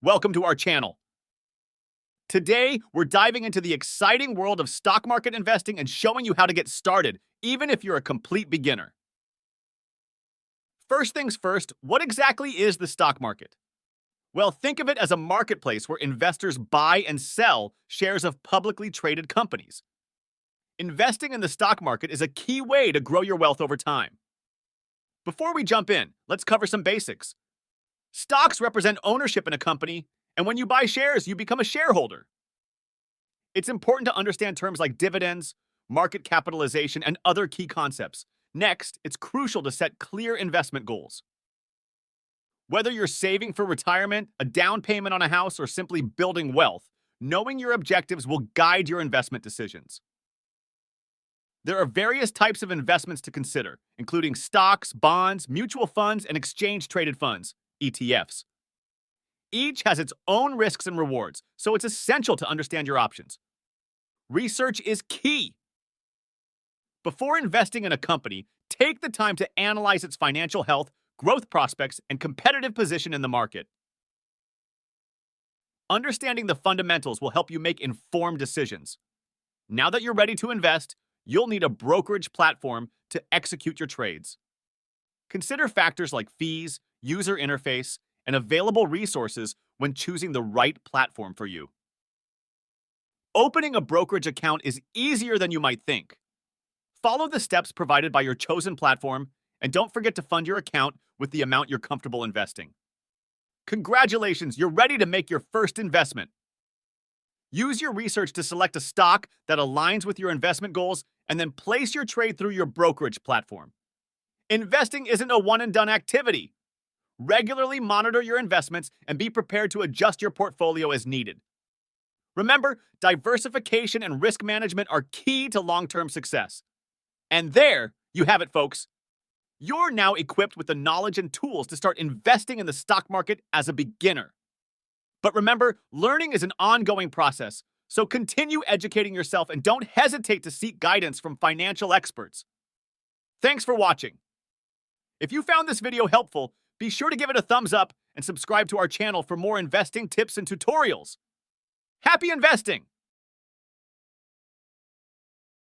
Welcome to our channel. Today, we're diving into the exciting world of stock market investing and showing you how to get started, even if you're a complete beginner. First things first, what exactly is the stock market? Well, think of it as a marketplace where investors buy and sell shares of publicly traded companies. Investing in the stock market is a key way to grow your wealth over time. Before we jump in, let's cover some basics. Stocks represent ownership in a company, and when you buy shares, you become a shareholder. It's important to understand terms like dividends, market capitalization, and other key concepts. Next, it's crucial to set clear investment goals. Whether you're saving for retirement, a down payment on a house, or simply building wealth, knowing your objectives will guide your investment decisions. There are various types of investments to consider, including stocks, bonds, mutual funds, and exchange-traded funds, ETFs. Each has its own risks and rewards, so it's essential to understand your options. Research is key. Before investing in a company, take the time to analyze its financial health, growth prospects, and competitive position in the market. Understanding the fundamentals will help you make informed decisions. Now that you're ready to invest, you'll need a brokerage platform to execute your trades. Consider factors like fees, user interface, and available resources when choosing the right platform for you. Opening a brokerage account is easier than you might think. Follow the steps provided by your chosen platform, and don't forget to fund your account with the amount you're comfortable investing. Congratulations, you're ready to make your first investment. Use your research to select a stock that aligns with your investment goals, and then place your trade through your brokerage platform. Investing isn't a one-and-done activity. Regularly monitor your investments and be prepared to adjust your portfolio as needed. Remember, diversification and risk management are key to long-term success. And there you have it, folks. You're now equipped with the knowledge and tools to start investing in the stock market as a beginner. But remember, learning is an ongoing process, so continue educating yourself and don't hesitate to seek guidance from financial experts. Thanks for watching. If you found this video helpful, be sure to give it a thumbs up and subscribe to our channel for more investing tips and tutorials. Happy investing!